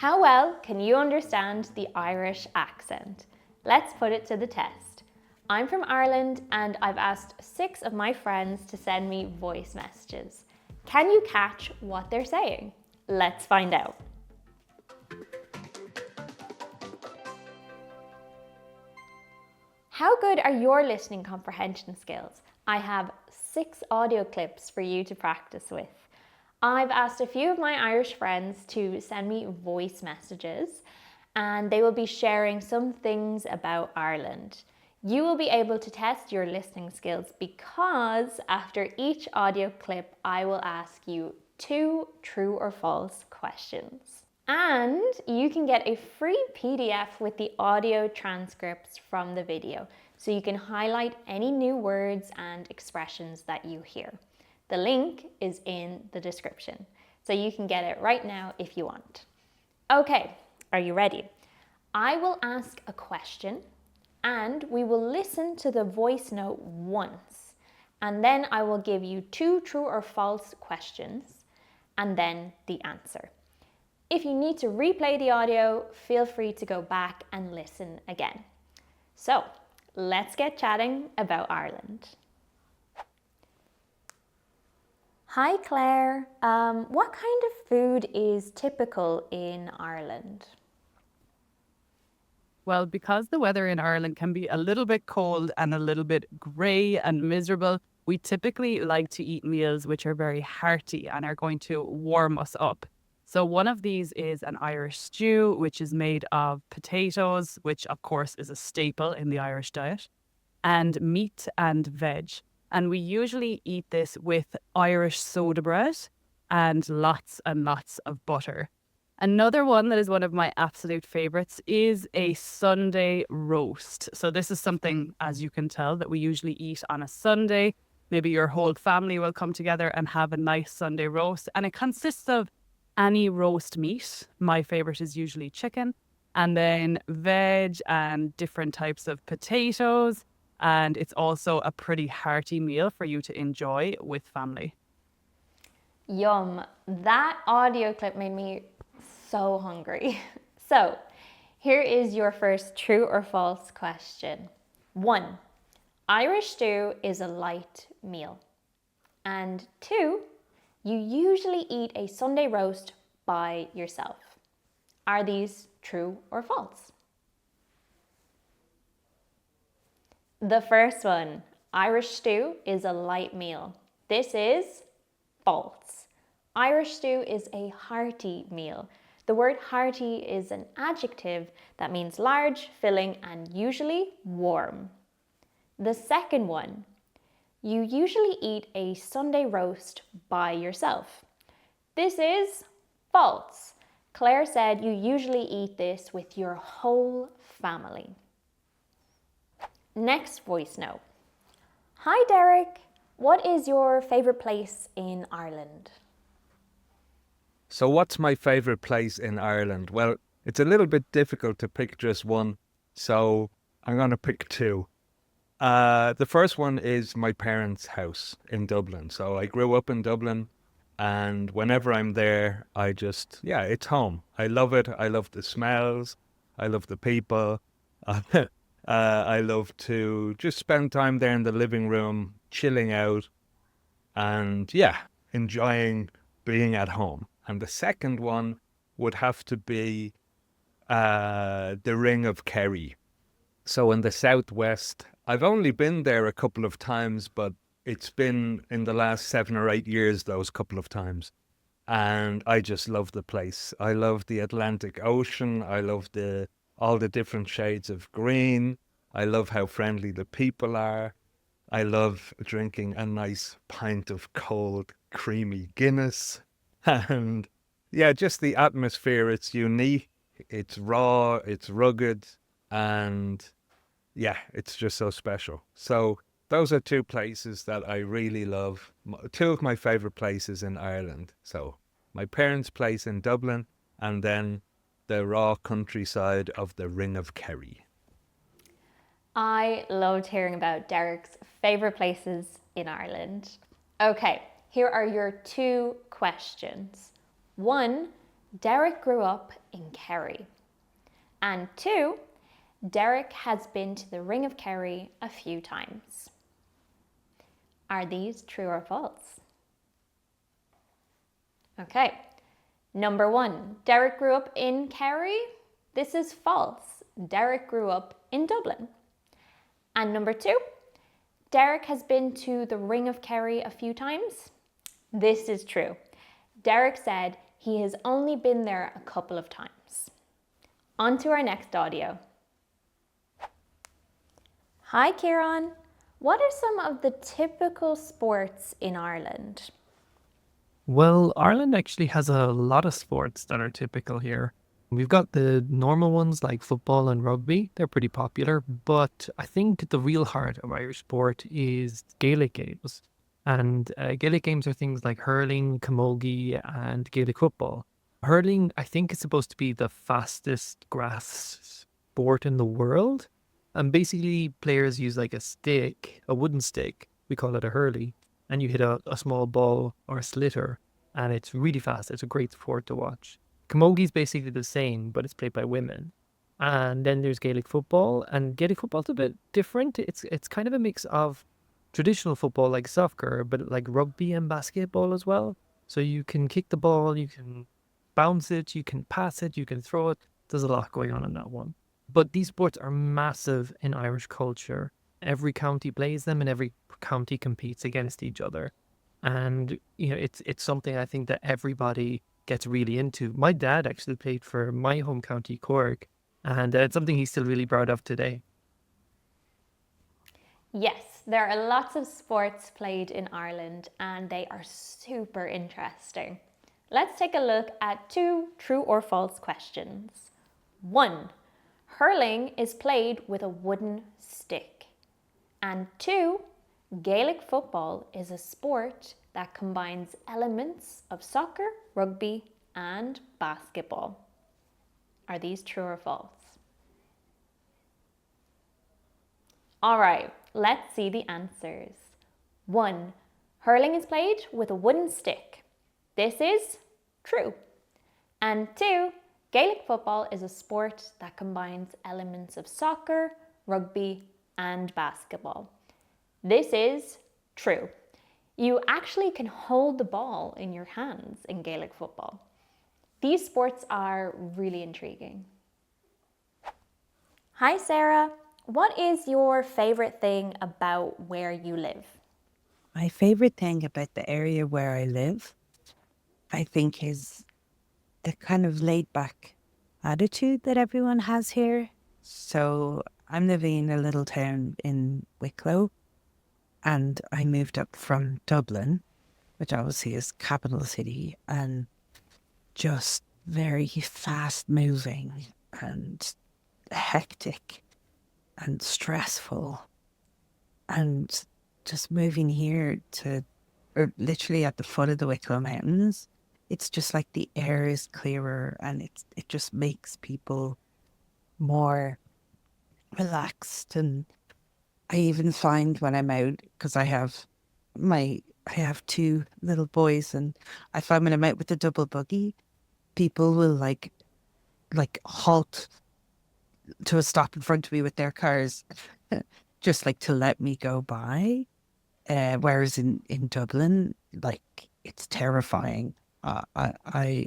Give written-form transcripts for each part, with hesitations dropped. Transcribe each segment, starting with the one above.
How well can you understand the Irish accent? Let's put it to the test. I'm from Ireland and I've asked 6 of my friends to send me voice messages. Can you catch what they're saying? Let's find out. How good are your listening comprehension skills? I have 6 audio clips for you to practice with. I've asked a few of my Irish friends to send me voice messages and they will be sharing some things about Ireland. You will be able to test your listening skills because after each audio clip, I will ask you 2 true or false questions. And you can get a free PDF with the audio transcripts from the video, so you can highlight any new words and expressions that you hear. The link is in the description, so you can get it right now if you want. Okay, are you ready? I will ask a question and we will listen to the voice note once, and then I will give you 2 true or false questions and then the answer. If you need to replay the audio, feel free to go back and listen again. So, let's get chatting about Ireland. Hi Claire, what kind of food is typical in Ireland? Well, because the weather in Ireland can be a little bit cold and a little bit grey and miserable, we typically like to eat meals which are very hearty and are going to warm us up. So one of these is an Irish stew, which is made of potatoes, which of course is a staple in the Irish diet, and meat and veg. And we usually eat this with Irish soda bread and lots of butter. Another one that is one of my absolute favorites is a Sunday roast. So this is something, as you can tell, that we usually eat on a Sunday. Maybe your whole family will come together and have a nice Sunday roast. And it consists of any roast meat. My favorite is usually chicken, and then veg and different types of potatoes. And it's also a pretty hearty meal for you to enjoy with family. Yum, that audio clip made me so hungry. So, here is your first true or false question. 1. Irish stew is a light meal. And 2. You usually eat a Sunday roast by yourself. Are these true or false? The first one, Irish stew is a light meal. This is false. Irish stew is a hearty meal. The word hearty is an adjective that means large, filling, and usually warm. The second one, you usually eat a Sunday roast by yourself. This is false. Claire said you usually eat this with your whole family. Next voice note. Hi Derek, what is your favourite place in Ireland? So what's my favourite place in Ireland? Well, it's a little bit difficult to pick just one, so I'm going to pick 2. The first one is my parents' house in Dublin. So I grew up in Dublin, and whenever I'm there, it's home. I love it. I love the smells. I love the people. I love to just spend time there in the living room, chilling out, and enjoying being at home. And the second one would have to be the Ring of Kerry. So in the southwest, I've only been there a couple of times, but it's been in the last 7 or 8 years, those couple of times. And I just love the place. I love the Atlantic Ocean. I love all the different shades of green. I love how friendly the people are. I love drinking a nice pint of cold, creamy Guinness. And just the atmosphere. It's unique. It's raw. It's rugged. And it's just so special. So those are 2 places that I really love. 2 of my favorite places in Ireland. So my parents' place in Dublin, and then the raw countryside of the Ring of Kerry. I loved hearing about Derek's favourite places in Ireland. Okay, here are your 2 questions. 1, Derek grew up in Kerry. And 2, Derek has been to the Ring of Kerry a few times. Are these true or false? Okay. Number 1, Derek grew up in Kerry. This is false. Derek grew up in Dublin. And number 2, Derek has been to the Ring of Kerry a few times. This is true. Derek said he has only been there a couple of times. On to our next audio. Hi, Kieran. What are some of the typical sports in Ireland? Well, Ireland actually has a lot of sports that are typical here. We've got the normal ones like football and rugby. They're pretty popular, but I think the real heart of Irish sport is Gaelic games. And Gaelic games are things like hurling, camogie, and Gaelic football. Hurling, I think, is supposed to be the fastest grass sport in the world. And basically, players use like a stick, a wooden stick, we call it a hurley, and you hit a small ball or a slitter, and it's really fast. It's a great sport to watch. Camogie is basically the same, but it's played by women. And then there's Gaelic football, and Gaelic football's a bit different. It's kind of a mix of traditional football like soccer, but like rugby and basketball as well. So you can kick the ball, you can bounce it, you can pass it, you can throw it. There's a lot going on in that one. But these sports are massive in Irish culture. Every county plays them and every county competes against each other. And, it's something I think that everybody gets really into. My dad actually played for my home county, Cork, and it's something he's still really proud of today. Yes, there are lots of sports played in Ireland and they are super interesting. Let's take a look at 2 true or false questions. 1, hurling is played with a wooden stick. And 2, Gaelic football is a sport that combines elements of soccer, rugby, and basketball. Are these true or false? All right, let's see the answers. 1, hurling is played with a wooden stick. This is true. And 2, Gaelic football is a sport that combines elements of soccer, rugby, and basketball. This is true. You actually can hold the ball in your hands in Gaelic football. These sports are really intriguing. Hi, Sarah. What is your favorite thing about where you live? My favorite thing about the area where I live, I think, is the kind of laid back attitude that everyone has here. So I'm living in a little town in Wicklow, and I moved up from Dublin, which obviously is capital city, and just very fast moving and hectic and stressful. And just moving here to, or literally at the foot of the Wicklow Mountains, it's just like the air is clearer and it just makes people more relaxed. And I even find when I'm out, because I have 2 little boys, and I find when I'm out with the double buggy, people will like halt to a stop in front of me with their cars, just like to let me go by. Whereas in Dublin, like, it's terrifying. I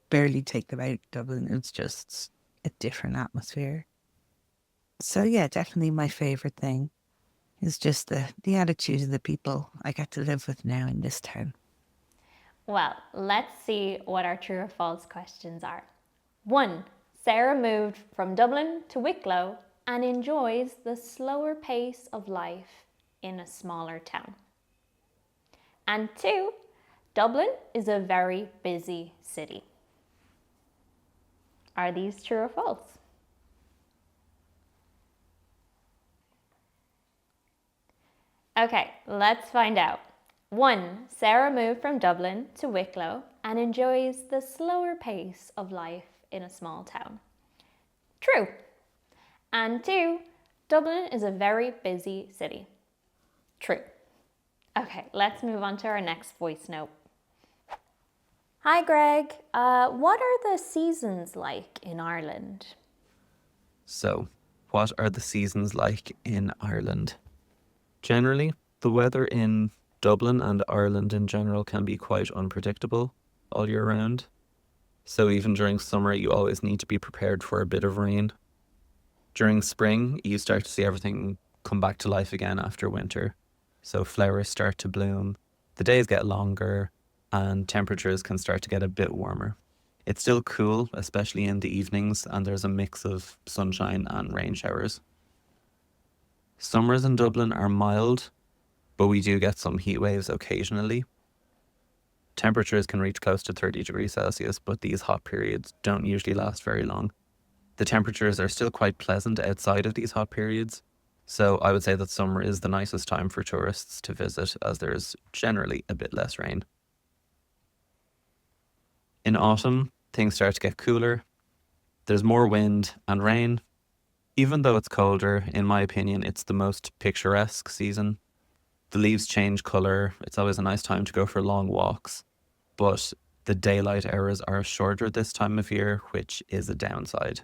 barely take them out of Dublin. It's just a different atmosphere. So yeah, definitely my favorite thing is just the attitude of the people I get to live with now in this town. Well, let's see what our true or false questions are. 1, Sarah moved from Dublin to Wicklow and enjoys the slower pace of life in a smaller town. And 2, Dublin is a very busy city. Are these true or false? Okay, let's find out. 1, Sarah moved from Dublin to Wicklow and enjoys the slower pace of life in a small town. True. And 2, Dublin is a very busy city. True. Okay, let's move on to our next voice note. Hi, Greg. What are the seasons like in Ireland? So, what are the seasons like in Ireland? Generally, the weather in Dublin and Ireland in general can be quite unpredictable all year round. So, even during summer, you always need to be prepared for a bit of rain. During spring, you start to see everything come back to life again after winter. So, flowers start to bloom, the days get longer, and temperatures can start to get a bit warmer. It's still cool, especially in the evenings, and there's a mix of sunshine and rain showers. Summers in Dublin are mild, but we do get some heat waves occasionally. Temperatures can reach close to 30 degrees Celsius, but these hot periods don't usually last very long. The temperatures are still quite pleasant outside of these hot periods, so I would say that summer is the nicest time for tourists to visit as there's generally a bit less rain. In autumn, things start to get cooler. There's more wind and rain. Even though it's colder, in my opinion, it's the most picturesque season. The leaves change colour. It's always a nice time to go for long walks. But the daylight hours are shorter this time of year, which is a downside.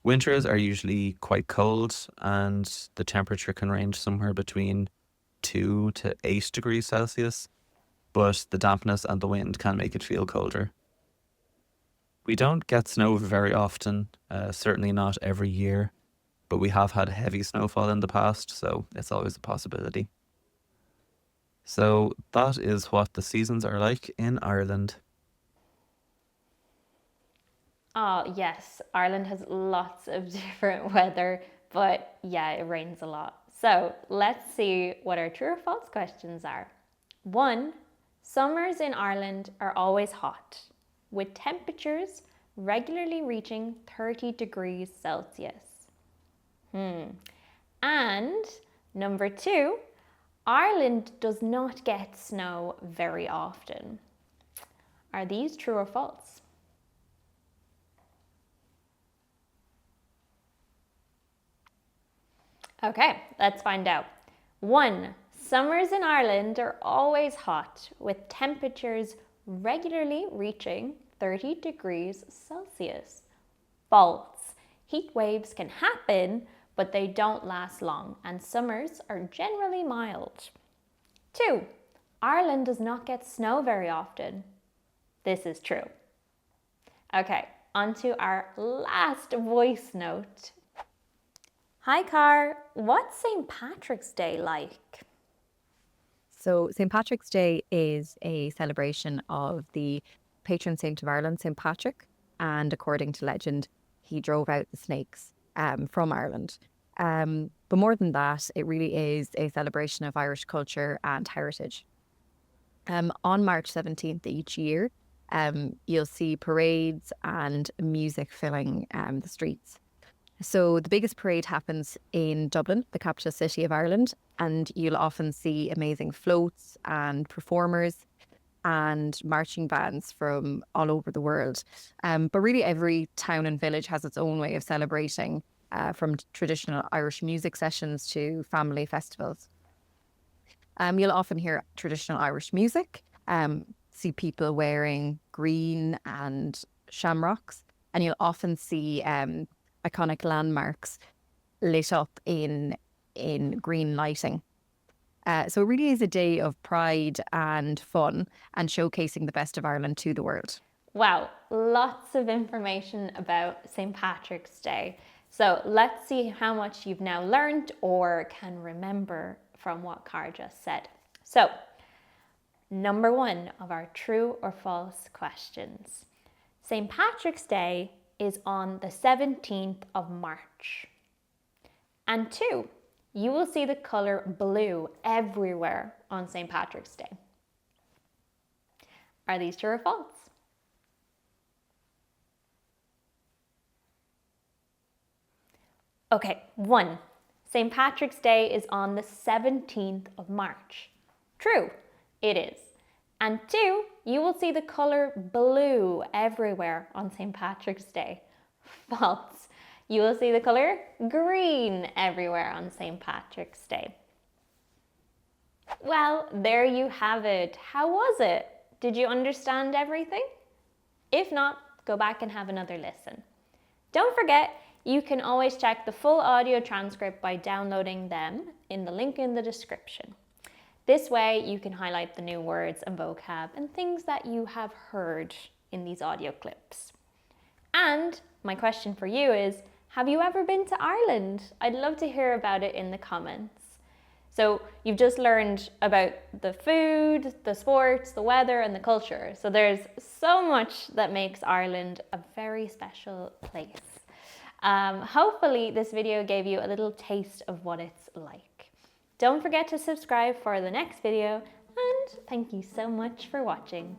Winters are usually quite cold, and the temperature can range somewhere between 2 to 8 degrees Celsius, but the dampness and the wind can make it feel colder. We don't get snow very often, certainly not every year, but we have had heavy snowfall in the past, so it's always a possibility. So that is what the seasons are like in Ireland. Oh, yes, Ireland has lots of different weather, but yeah, it rains a lot. So let's see what our true or false questions are. 1. Summers in Ireland are always hot, with temperatures regularly reaching 30 degrees Celsius. And number 2, Ireland does not get snow very often. Are these true or false? Okay, let's find out. 1. Summers in Ireland are always hot, with temperatures regularly reaching 30 degrees Celsius. False. Heat waves can happen, but they don't last long, and summers are generally mild. 2. Ireland does not get snow very often. This is true. Okay, on to our last voice note. Hi, Car. What's St. Patrick's Day like? So St. Patrick's Day is a celebration of the patron saint of Ireland, St. Patrick. And according to legend, he drove out the snakes from Ireland. But more than that, it really is a celebration of Irish culture and heritage. On March 17th each year, you'll see parades and music filling the streets. So the biggest parade happens in Dublin, the capital city of Ireland, and you'll often see amazing floats and performers and marching bands from all over the world. But really every town and village has its own way of celebrating, from traditional Irish music sessions to family festivals. You'll often hear traditional Irish music, see people wearing green and shamrocks, and you'll often see iconic landmarks lit up in green lighting. So it really is a day of pride and fun and showcasing the best of Ireland to the world. Wow, lots of information about St. Patrick's Day. So let's see how much you've now learned or can remember from what Cara just said. So, number 1 of our true or false questions. St. Patrick's Day is on the 17th of March. And 2, you will see the colour blue everywhere on St. Patrick's Day. Are these true or false? Okay, 1, St. Patrick's Day is on the 17th of March. True, it is. And 2, you will see the colour blue everywhere on St. Patrick's Day. False. You will see the colour green everywhere on St. Patrick's Day. Well, there you have it. How was it? Did you understand everything? If not, go back and have another listen. Don't forget, you can always check the full audio transcript by downloading them in the link in the description. This way you can highlight the new words and vocab and things that you have heard in these audio clips. And my question for you is, have you ever been to Ireland? I'd love to hear about it in the comments. So you've just learned about the food, the sports, the weather and the culture. So there's so much that makes Ireland a very special place. Hopefully this video gave you a little taste of what it's like. Don't forget to subscribe for the next video, and thank you so much for watching.